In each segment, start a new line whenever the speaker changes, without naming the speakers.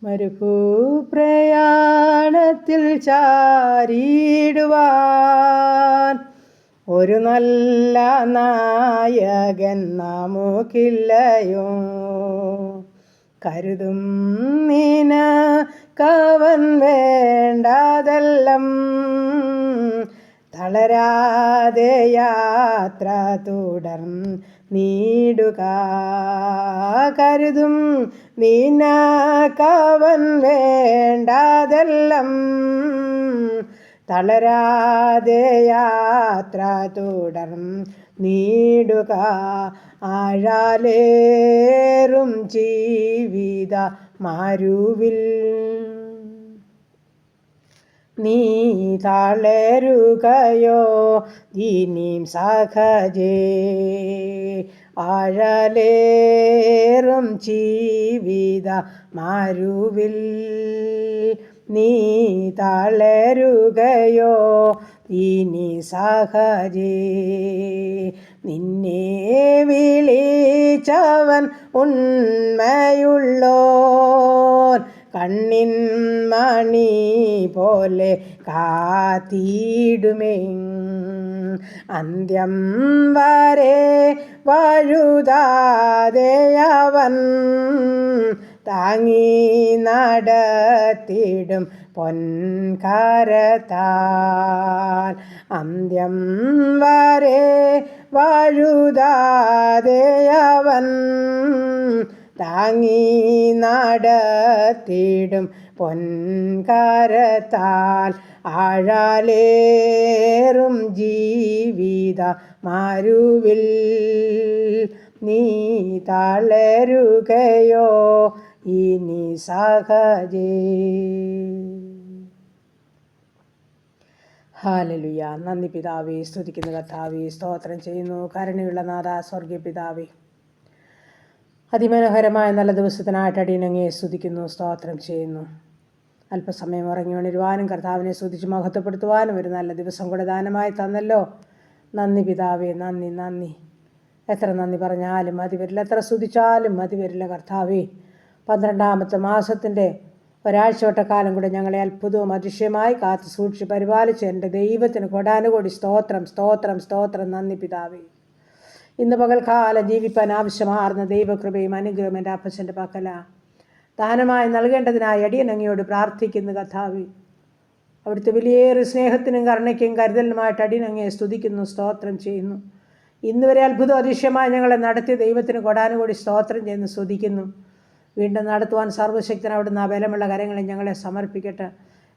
മരുഭൂപ്രയാണത്തിൽ ചാരിടുവാൻ ഒരു നല്ല നായകൻ നമുക്കില്ലയോ? കരുതും നിനക്കവൻ വേണ്ടതെല്ലാം, തളരാതെ യാത്ര തുടർന്നിടുക. കരുതും നിനക്കവൻ വേണ്ടതെല്ലാം, തളരാതെ യാത്ര തുടർന്നിടുക. ആഴാലേറും ജീവിത മരുവിൽ നീ തളരുകയോ ഇനിയും സഹജേ? ആഴാലേറും ജീവിത മരുവിൽ നീ തളരുകയോ ഇനി സഹജേ? നിന്നെ വിളിച്ചവൻ ഉണ്മയുള്ളോൻ, കണ്ണിൻ മണി പോലെ കാത്തിടുമേ. അന്ത്യം വരെ വഴുതാതെ അവൻ താങ്ങി നടത്തിടും പൊൻകരത്താൽ. അന്ത്യം വരെ വഴുതാതെ അവൻ താങ്ങി നടത്തിടും പൊൻകരത്താൽ. ആഴാലേറും ജീവിത മരുവിൽ നീ തളരുകയോ ഇനി സഹജേ? ഹല്ലേലൂയ. നന്ദി പിതാവേ, സ്തുതിക്കുന്നു കർത്താവേ, സ്തോത്രം ചെയ്യുന്നു. കരുണയുള്ള നാഥ, സ്വർഗീയ പിതാവേ, അതിമനോഹരമായ നല്ല ദിവസത്തിനായിട്ട് അടിയനങ്ങയെ സ്തുതിക്കുന്നു, സ്തോത്രം ചെയ്യുന്നു. അല്പസമയം ഉറങ്ങി ഉണരുവാനും കർത്താവിനെ സ്തുതിച്ച് മഹത്വപ്പെടുത്തുവാനും ഒരു നല്ല ദിവസം കൂടെ ദാനമായി തന്നല്ലോ. നന്ദി പിതാവേ, നന്ദി നന്ദി. എത്ര നന്ദി പറഞ്ഞാലും മതി വരില്ല, എത്ര സ്തുതിച്ചാലും മതി വരില്ല കർത്താവേ. 12ാമത്തെ മാസത്തിൻ്റെ ഒരാഴ്ചവട്ടക്കാലം കൂടെ ഞങ്ങളെ അത്ഭുതവും അതിശയമായി കാത്തു സൂക്ഷിച്ച് പരിപാലിച്ച് എൻ്റെ ദൈവത്തിന് കൊടാനുകൂടി സ്തോത്രം സ്തോത്രം സ്തോത്രം. നന്ദി പിതാവേ. ഇന്ന് പകൽക്കാലം ജീവിപ്പാൻ ആവശ്യമാർന്ന ദൈവകൃപയും അനുഗ്രഹം എൻ്റെ അപ്പച്ചൻ്റെ പക്കല ദാനമായി നൽകേണ്ടതിനായി അടിയനങ്ങയോട് പ്രാർത്ഥിക്കുന്നു കർത്താവേ. അവിടുത്തെ വലിയേറെ സ്നേഹത്തിനും കരുണയ്ക്കും കരുതലിനുമായിട്ട് അടിയനങ്ങയെ സ്തുതിക്കുന്നു, സ്തോത്രം ചെയ്യുന്നു. ഇന്ന് വരെ അത്ഭുതം അതിശയമായി ഞങ്ങളെ നടത്തിയ ദൈവത്തിന് കൊടാനുകൂടി സ്തോത്രം ചെയ്യുന്നു, സ്തുതിക്കുന്നു. വീണ്ടും നടത്തുവാൻ സർവ്വശക്തൻ അവിടുന്ന് ആ ബലമുള്ള കരങ്ങളെ ഞങ്ങളെ സമർപ്പിക്കട്ടെ.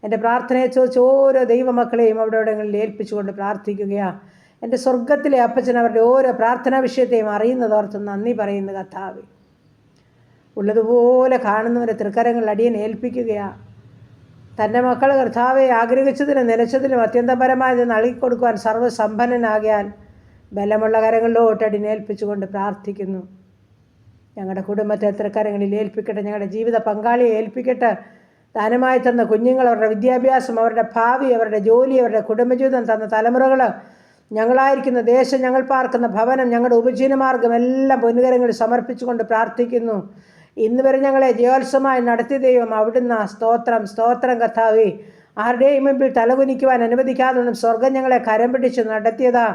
എൻ്റെ പ്രാർത്ഥനയെ ചോദിച്ച് ഓരോ ദൈവമക്കളെയും അവിടെങ്ങളിൽ ഏൽപ്പിച്ചുകൊണ്ട് പ്രാർത്ഥിക്കുകയാണ്. എൻ്റെ സ്വർഗത്തിലെ അപ്പച്ചൻ അവരുടെ ഓരോ പ്രാർത്ഥനാ വിഷയത്തെയും അറിയുന്നതോർത്ത് നന്ദി പറയുന്നു കർത്താവേ. ഉള്ളതുപോലെ കാണുന്നവരെ തൃക്കരങ്ങളിൽ അടിയനെ ഏൽപ്പിക്കുകയാണ്. തൻ്റെ മക്കൾ കർത്താവെ ആഗ്രഹിച്ചതിനും നിലച്ചതിനും അത്യന്തപരമായത് നൽകിക്കൊടുക്കുവാൻ സർവ്വസമ്പന്നനാകിയാൽ ബലമുള്ള കരങ്ങളിലോട്ട് അടിയനെ ഏൽപ്പിച്ചുകൊണ്ട് പ്രാർത്ഥിക്കുന്നു. ഞങ്ങളുടെ കുടുംബത്തെ തൃക്കരങ്ങളിൽ ഏൽപ്പിക്കട്ടെ, ഞങ്ങളുടെ ജീവിത പങ്കാളിയെ ഏൽപ്പിക്കട്ടെ. ദാനമായി തന്ന കുഞ്ഞുങ്ങൾ, അവരുടെ വിദ്യാഭ്യാസം, അവരുടെ ഭാവി, അവരുടെ ജോലി, അവരുടെ കുടുംബജീവിതം തന്ന തലമുറകൾ, ഞങ്ങളായിരിക്കുന്ന ദേശം, ഞങ്ങൾ പാർക്കുന്ന ഭവനം, ഞങ്ങളുടെ ഉപജീവനമാർഗം എല്ലാം പൊന്നുകരങ്ങളിൽ സമർപ്പിച്ചുകൊണ്ട് പ്രാർത്ഥിക്കുന്നു. ഇന്ന് വരെ ഞങ്ങളെ ജയോത്സവമായി നടത്തിയ ദൈവം അവിടുന്ന് സ്തോത്രം സ്തോത്രം കർത്താവേ. ആരുടെയും മുമ്പിൽ തലകുനിക്കുവാൻ അനുവദിക്കാതെ സ്വർഗം ഞങ്ങളെ കരം പിടിച്ച് നടത്തിയതാ.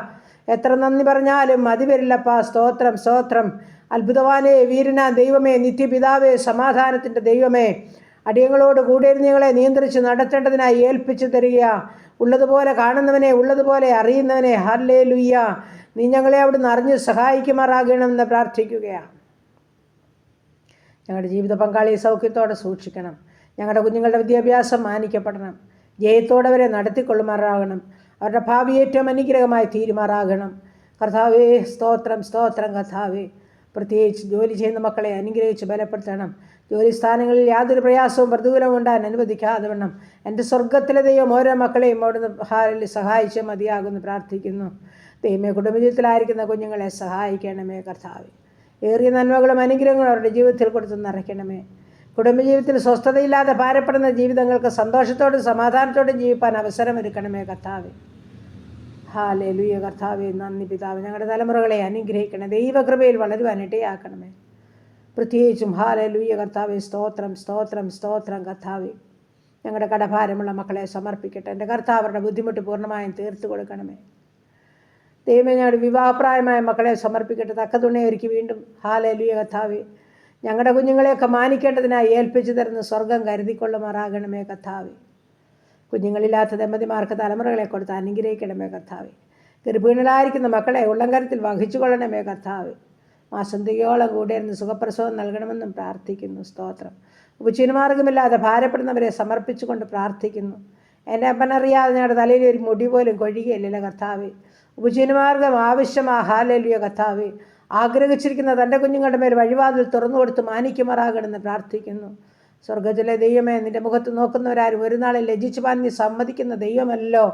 എത്ര നന്ദി പറഞ്ഞാലും മതി വരില്ലപ്പാ. സ്തോത്രം സ്തോത്രം. അത്ഭുതവാനേ, വീരനാ ദൈവമേ, നിത്യപിതാവേ, സമാധാനത്തിൻ്റെ ദൈവമേ, അടിയങ്ങളോട് കൂടെ ഞങ്ങളെ നിയന്ത്രിച്ച് നടത്തേണ്ടതിനായി ഏൽപ്പിച്ചു തരിക. ഉള്ളതുപോലെ കാണുന്നവനെ, ഉള്ളതുപോലെ അറിയുന്നവനെ, ഹല്ലേലൂയ, നീ ഞങ്ങളെ അവിടുന്ന് അറിഞ്ഞ് സഹായിക്കുമാറാകണമെന്ന് പ്രാർത്ഥിക്കുകയാണ്. ഞങ്ങളുടെ ജീവിത പങ്കാളിയെ സൗഖ്യത്തോടെ സൂക്ഷിക്കണം. ഞങ്ങളുടെ കുഞ്ഞുങ്ങളുടെ വിദ്യാഭ്യാസം മാനിക്കപ്പെടണം. ജയത്തോടെ അവരെ നടത്തിക്കൊള്ളുമാറാകണം. അവരുടെ ഭാവി ഏറ്റവും അനുഗ്രഹമായി തീരുമാറാകണം. കർത്താവേ, സ്തോത്രം സ്തോത്രം കർത്താവേ. പ്രത്യേകിച്ച് ജോലി ചെയ്യുന്ന മക്കളെ അനുഗ്രഹിച്ച് ബലപ്പെടുത്തണം. ജോലി സ്ഥാനങ്ങളിൽ യാതൊരു പ്രയാസവും പ്രതികൂലവും ഉണ്ടാകാൻ അനുവദിക്കാതെ വണ്ണം എൻ്റെ സ്വർഗത്തിലെ ദൈവം ഓരോ മക്കളെയും അവിടുന്ന് സഹായിച്ച് മതിയാകുമെന്ന് പ്രാർത്ഥിക്കുന്നു. ദൈവമേ, കുടുംബജീവിതത്തിലായിരിക്കുന്ന കുഞ്ഞുങ്ങളെ സഹായിക്കണമേ കർത്താവേ. ഏറിയ നന്മകളും അനുഗ്രഹങ്ങളും അവരുടെ ജീവിതത്തിൽ കൊടുത്ത് നിറയ്ക്കണമേ. കുടുംബജീവിതത്തിൽ സ്വസ്ഥതയില്ലാതെ ഭാരപ്പെടുന്ന ജീവിതങ്ങൾക്ക് സന്തോഷത്തോടും സമാധാനത്തോടും ജീവിപ്പാൻ അവസരമൊരുക്കണമേ കർത്താവേ. പ്രത്യേകിച്ചും ഹല്ലേലൂയ കർത്താവേ, സ്തോത്രം സ്തോത്രം സ്തോത്രം കർത്താവേ. ഞങ്ങളുടെ കടഭാരമുള്ള മക്കളെ സമർപ്പിക്കട്ടെ. എൻ്റെ കർത്താവരുടെ ബുദ്ധിമുട്ട് പൂർണ്ണമായും തീർത്തു കൊടുക്കണമേ. ദൈവമേ, ഞങ്ങളുടെ വിവാഹപ്രായമായ മക്കളെ സമർപ്പിക്കട്ടെ. തക്ക തുണയൊരുക്കി വീണ്ടും ഹല്ലേലൂയ കർത്താവേ, ഞങ്ങളുടെ കുഞ്ഞുങ്ങളെയൊക്കെ മാനിക്കേണ്ടതിനായി ഏൽപ്പിച്ചു തരുന്ന സ്വർഗം കരുതിക്കൊള്ളുമാറാകണമേ കർത്താവേ. കുഞ്ഞുങ്ങളില്ലാത്ത ദമ്പതിമാർക്ക് തലമുറകളെ കൊടുത്ത് അനുഗ്രഹിക്കണമേ കർത്താവേ. ഗർഭിണികളായിരിക്കുന്ന മക്കളെ ഉള്ളംകരത്തിൽ വഹിച്ചു കൊള്ളണമേ കർത്താവേ. മാസം തികയോളം കൂടെ ഇരുന്ന് സുഖപ്രസവം നൽകണമെന്നും പ്രാർത്ഥിക്കുന്നു. സ്തോത്രം. ഉപചീനമാർഗമില്ലാതെ ഭാരപ്പെടുന്നവരെ സമർപ്പിച്ചുകൊണ്ട് പ്രാർത്ഥിക്കുന്നു. എൻ്റെ അപ്പനറിയാതെ ഞങ്ങളുടെ തലയിൽ ഒരു മുടി പോലും കൊഴിയുകയില്ല കർത്താവേ. ഉപജീവനമാർഗം ആവശ്യമാ ഹല്ലേലൂയ കർത്താവേ. ആഗ്രഹിച്ചിരിക്കുന്ന തൻ്റെ കുഞ്ഞുങ്ങളുടെ മേൽ വഴിവാതിൽ തുറന്നു കൊടുത്ത് മാനിക്കുമാറാകണമെന്ന് പ്രാർത്ഥിക്കുന്നു. സ്വർഗത്തിലെ ദൈവമേ, നിൻ്റെ മുഖത്ത് നോക്കുന്നവരാരും ഒരു നാളിൽ ലജ്ജിച്ചുവാൻ നീ സമ്മതിക്കുന്ന ദൈവമല്ലോ.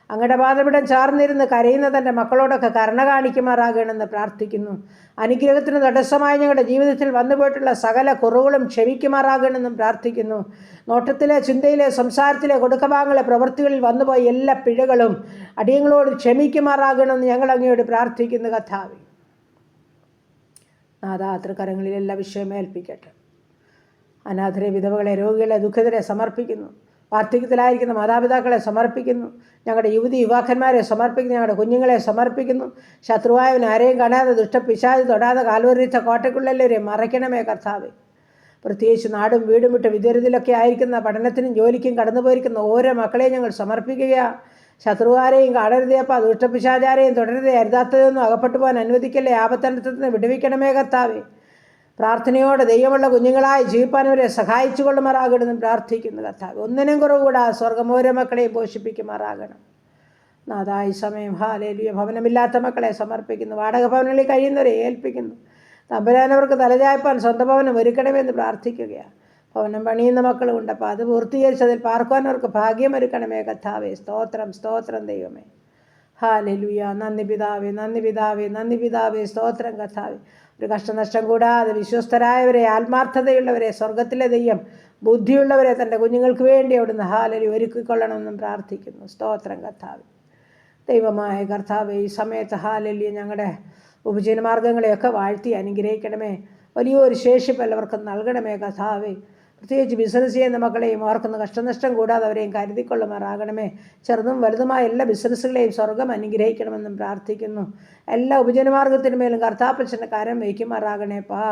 അങ്ങയുടെ പാദപിടം ചാർന്നിരുന്ന് കരയുന്ന തൻ്റെ മക്കളോടൊക്കെ കരുണ കാണിക്കുമാറാകണമെന്ന് പ്രാർത്ഥിക്കുന്നു. അനുഗ്രഹത്തിന് തടസ്സമായി ഞങ്ങളുടെ ജീവിതത്തിൽ വന്നുപോയിട്ടുള്ള സകല കുറവുകളും ക്ഷമിക്കുമാറാകണമെന്നും പ്രാർത്ഥിക്കുന്നു. നോട്ടത്തിലെ, ചിന്തയിലെ, സംസാരത്തിലെ, കൊടുക്കഭാഗങ്ങളെ, പ്രവൃത്തികളിൽ വന്നുപോയ എല്ലാ പിഴകളും അടിയങ്ങളോട് ക്ഷമിക്കുമാറാകണമെന്ന് ഞങ്ങൾ അങ്ങയോട് പ്രാർത്ഥിക്കുന്നു കർത്താവേ. നാഥാതൃകരങ്ങളിൽ എല്ലാ വിഷയം ഏൽപ്പിക്കട്ടെ. അനാഥരെ, വിധവകളെ, രോഗികളെ, ദുഃഖിതരെ സമർപ്പിക്കുന്നു. വാർദ്ധക്യത്തിലായിരിക്കുന്ന മാതാപിതാക്കളെ സമർപ്പിക്കുന്നു. ഞങ്ങളുടെ യുവാക്കന്മാരെ സമർപ്പിക്കുന്നു. ഞങ്ങളുടെ കുഞ്ഞുങ്ങളെ സമർപ്പിക്കുന്നു. ശത്രുവായവൻ ആരെയും കാണാതെ, ദുഷ്ടപിശാച് തൊടാതെ കാൽവരിച്ച കോട്ടയ്ക്കുള്ളവരെയും മറയ്ക്കണമേ കർത്താവേ. പ്രത്യേകിച്ച് നാടും വീടും വിട്ട് വിദൂരത്തിലൊക്കെ ആയിരിക്കുന്ന പഠനത്തിനും ജോലിക്കും കടന്നു പോയിരിക്കുന്ന ഓരോ മക്കളെയും ഞങ്ങൾ സമർപ്പിക്കുകയാണ്. ശത്രുവാരെയും കാണരുതേപ്പാ, ദുഷ്ടപിശാചാരെയും തുടരുതേ, അരുതാത്തതൊന്നും അകപ്പെട്ടു പോകാൻ അനുവദിക്കല്ലേ. ആപത്തനത്തിൽ നിന്ന് വിടുവിക്കണമേ കർത്താവേ. പ്രാർത്ഥനയോടെ ദൈവമുള്ള കുഞ്ഞുങ്ങളായി ജീവിപ്പാനവരെ സഹായിച്ചു കൊള്ളുമാറാകണമെന്നും പ്രാർത്ഥിക്കുന്നു കർത്താവ്. ഒന്നിനും കുറവുകൂടാ സ്വർഗം ഓരോ മക്കളെയും പോഷിപ്പിക്കുമാറാകണം. നാഥായി സമയം ഹല്ലേലൂയ. ഭവനമില്ലാത്ത മക്കളെ സമർപ്പിക്കുന്നു. വാടക ഭവനങ്ങളിൽ കഴിയുന്നവരെ ഏൽപ്പിക്കുന്നു. തമ്പുരാനവർക്ക് തലചായ്പാൻ സ്വന്തം ഭവനം ഒരുക്കണമെന്ന് പ്രാർത്ഥിക്കുകയാണ്. ഭവനം പണിയുന്ന മക്കളുമുണ്ട്. അപ്പോൾ അത് പൂർത്തീകരിച്ചതിൽ പാർക്കുവാൻ അവർക്ക് ഭാഗ്യമൊരുക്കണമേ കർത്താവേ. സ്തോത്രം സ്തോത്രം ദൈവമേ. ഹല്ലേലൂയ. നന്ദി പിതാവേ, നന്ദി പിതാവേ, നന്ദി പിതാവേ. സ്തോത്രം കർത്താവേ. ഒരു കഷ്ടനഷ്ടം കൂടാതെ വിശ്വസ്തരായവരെ, ആത്മാർത്ഥതയുള്ളവരെ, സ്വർഗത്തിലെ ദൈവം ബുദ്ധിയുള്ളവരെ തൻ്റെ കുഞ്ഞുങ്ങൾക്ക് വേണ്ടി അവിടുന്ന് ഹല്ലേലൂയ ഒരുക്കിക്കൊള്ളണമെന്നും പ്രാർത്ഥിക്കുന്നു. സ്തോത്രം കർത്താവേ. ദൈവമായ കർത്താവേ, ഈ സമയത്ത് ഹല്ലേലൂയ ഞങ്ങളുടെ ഉപജീവനമാർഗ്ഗങ്ങളെയൊക്കെ വാഴ്ത്തി അനുഗ്രഹിക്കണമേ. വലിയൊരു ശേഷിപ്പ് എല്ലാവർക്കും നൽകണമേ കർത്താവേ. പ്രത്യേകിച്ച് ബിസിനസ് ചെയ്യുന്ന മക്കളെയും ഓർക്കുന്ന കഷ്ടനഷ്ടം കൂടാതെ അവരെയും കരുതിക്കൊള്ളുമാറാകണമേ. ചെറുതും വലുതുമായ എല്ലാ ബിസിനസ്സുകളെയും സ്വർഗം അനുഗ്രഹിക്കണമെന്നും പ്രാർത്ഥിക്കുന്നു. എല്ലാ ഉപജനമാർഗത്തിനു മേലും കർത്താപ്പച്ചൻ്റെ കരം വയ്ക്കുമാറാകണേപ്പാ.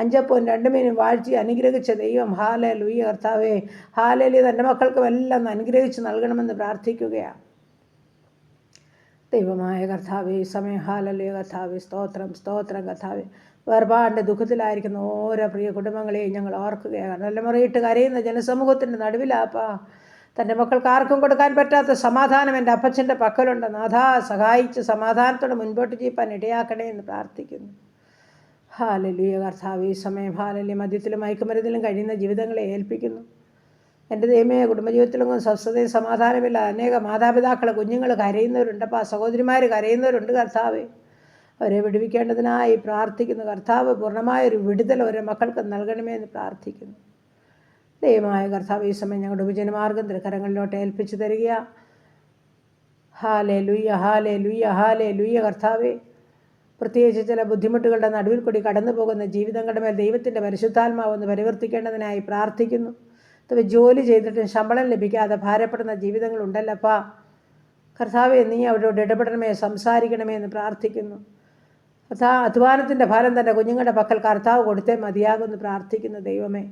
5 അപ്പവും 2 മീനും വാഴ്ത്തി അനുഗ്രഹിച്ച ദൈവം ഹല്ലേലൂയ കർത്താവേ. ഹല്ലേലൂയ. തൻ്റെ മക്കൾക്കും എല്ലാം അനുഗ്രഹിച്ച് നൽകണമെന്ന് പ്രാർത്ഥിക്കുകയാണ്. ദൈവമായ കർത്താവേ, ഈ സമയം ഹല്ലേലൂയ കർത്താവേ. സ്തോത്രം സ്തോത്രം കർത്താവേ. വേർപാടിൻ്റെ ദുഃഖത്തിലായിരിക്കുന്ന ഓരോ പ്രിയ കുടുംബങ്ങളെയും ഞങ്ങൾ ഓർക്കുകയാണ്. നല്ല മുറയിട്ട് കരയുന്ന ജനസമൂഹത്തിൻ്റെ നടുവിലാപ്പാ. തൻ്റെ മക്കൾക്ക് ആർക്കും കൊടുക്കാൻ പറ്റാത്ത സമാധാനം എൻ്റെ അപ്പച്ചൻ്റെ പക്കലുണ്ട്. നാഥാ, സഹായിച്ച് സമാധാനത്തോടെ മുൻപോട്ട് ജീവിപ്പാൻ ഇടയാക്കണേ എന്ന് പ്രാർത്ഥിക്കുന്നു. ഹല്ലേലൂയ കർത്താവേ. ഈ സമയം ഹല്ലേലൂയ. മദ്യത്തിലും മയക്കുമരുന്നിലും കഴിയുന്ന ജീവിതങ്ങളെ ഏൽപ്പിക്കുന്നു. എൻ്റെ ദൈവമേ, കുടുംബജീവിതത്തിലൊന്നും സ്വസ്ഥതയും സമാധാനമില്ല. അനേക മാതാപിതാക്കൾ, കുഞ്ഞുങ്ങൾ കരയുന്നവരുണ്ട്. അപ്പോൾ സഹോദരിമാർ കരയുന്നവരുണ്ട് കർത്താവേ. അവരെ വിടുവിക്കേണ്ടതിനായി പ്രാർത്ഥിക്കുന്നു കർത്താവ്. പൂർണ്ണമായൊരു വിടുതൽ ഓരോ മക്കൾക്ക് നൽകണമേ എന്ന് പ്രാർത്ഥിക്കുന്നു. ദൈവമായ കർത്താവ്, ഈ സമയം ഞങ്ങളുടെ ഉപജനമാർഗ്ഗം തൃക്കരങ്ങളിലോട്ട് ഏൽപ്പിച്ചു തരികയാണ്. ഹല്ലേലൂയ ഹല്ലേലൂയ ഹല്ലേലൂയ കർത്താവേ. പ്രത്യേകിച്ച് ചില ബുദ്ധിമുട്ടുകളുടെ നടുവിൽ കൂടി കടന്നു പോകുന്ന ജീവിതങ്ങളുടെ മേൽ ദൈവത്തിൻ്റെ പരിശുദ്ധാത്മാവൊന്ന് പരിവർത്തിക്കേണ്ടതിനായി പ്രാർത്ഥിക്കുന്നു. ജോലി ചെയ്തിട്ടും ശമ്പളം ലഭിക്കാതെ ഭാരപ്പെടുന്ന ജീവിതങ്ങളുണ്ടല്ലപ്പാ. കർത്താവേ, നീ അവരോട് ഇടപെടണമേ, സംസാരിക്കണമേ എന്ന് പ്രാർത്ഥിക്കുന്നു. അധ്വാനത്തിൻ്റെ ഫലം തൻ്റെ കുഞ്ഞുങ്ങളുടെ പക്കൽ കർത്താവ് കൊടുത്തേ മതിയാകുമെന്ന് പ്രാർത്ഥിക്കുന്നു ദൈവമേ.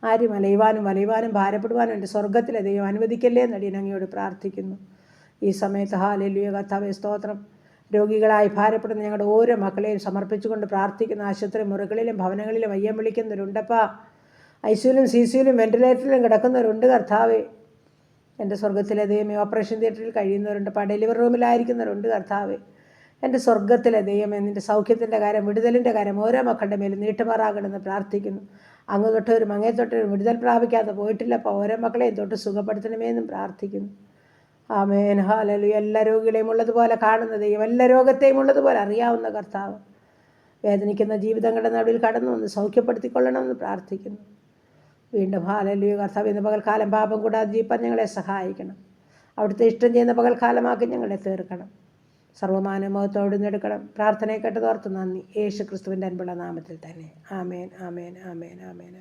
ആരും വലയുവാനും ഭാരപ്പെടുവാനും എൻ്റെ സ്വർഗത്തിലെ ദൈവം അനുവദിക്കല്ലേ എന്ന് അടിയനങ്ങയോട് പ്രാർത്ഥിക്കുന്നു. ഈ സമയത്ത് ഹല്ലേലൂയ കർത്താവേ. സ്തോത്രം. രോഗികളായി ഭാരപ്പെടുന്ന ഞങ്ങളുടെ ഓരോ മക്കളെയും സമർപ്പിച്ചുകൊണ്ട് പ്രാർത്ഥിക്കുന്ന. ആശുപത്രി മുറികളിലും ഭവനങ്ങളിലും അയ്യം വിളിക്കുന്നവരുണ്ടപ്പാ. ഐസിയുലും സിസിയുലും വെന്റിലേറ്ററിലും കിടക്കുന്നവരുണ്ട് കർത്താവേ. എൻ്റെ സ്വർഗത്തിലെ ദൈവമേ. ഓപ്പറേഷൻ തിയേറ്ററിൽ കഴിയുന്നവരുണ്ട്. ഡെലിവറി റൂമിലായിരിക്കുന്നവരുണ്ട് കർത്താവേ. എൻ്റെ സ്വർഗത്തിലെ ദൈവമേ, നിൻ്റെ സൗഖ്യത്തിൻ്റെ കാര്യം, വിടുതലിൻ്റെ കാര്യം ഓരോ മക്കളുടെ മേലും നീട്ടുമാറാകണമെന്ന് പ്രാർത്ഥിക്കുന്നു. അങ്ങ് തൊട്ടവരും അങ്ങേ തൊട്ടവരും വിടുതൽ പ്രാപിക്കാതെ പോയിട്ടില്ലപ്പോൾ ഓരോ മക്കളെയും തൊട്ട് സുഖപ്പെടുത്തണമേ എന്നും പ്രാർത്ഥിക്കുന്നു. ആമേൻ. ഹല്ലേലൂയ. എല്ലാ രോഗികളെയും ഉള്ളതുപോലെ കാണുന്ന ദൈവം, എല്ലാ രോഗത്തെയും ഉള്ളതുപോലെ അറിയാവുന്ന കർത്താവ്, വേദനിക്കുന്ന ജീവിതങ്ങളുടെ നടുവിൽ കടന്നു വന്ന് സൗഖ്യപ്പെടുത്തിക്കൊള്ളണമെന്ന് പ്രാർത്ഥിക്കുന്നു. വീണ്ടും ഹല്ലേലൂയ കർത്താവ്. ഇന്ന് പകൽക്കാലം പാപം കൂടാതെ ജീവിപ്പാൻ ഞങ്ങളെ സഹായിക്കണം. അവിടുത്തെ ഇഷ്ടം ചെയ്യുന്ന പകൽക്കാലമാക്കി ഞങ്ങളെ തീർക്കണം. സർവ്വമാനമോഹത്തോടെ എടുക്കണം. പ്രാർത്ഥനയെ കേട്ടതോർത്ത് നന്ദി. യേശു ക്രിസ്തുവിൻ്റെ അൻപുള്ള നാമത്തിൽ തന്നെ. ആമേൻ, ആമേൻ, ആമേൻ, ആമേൻ.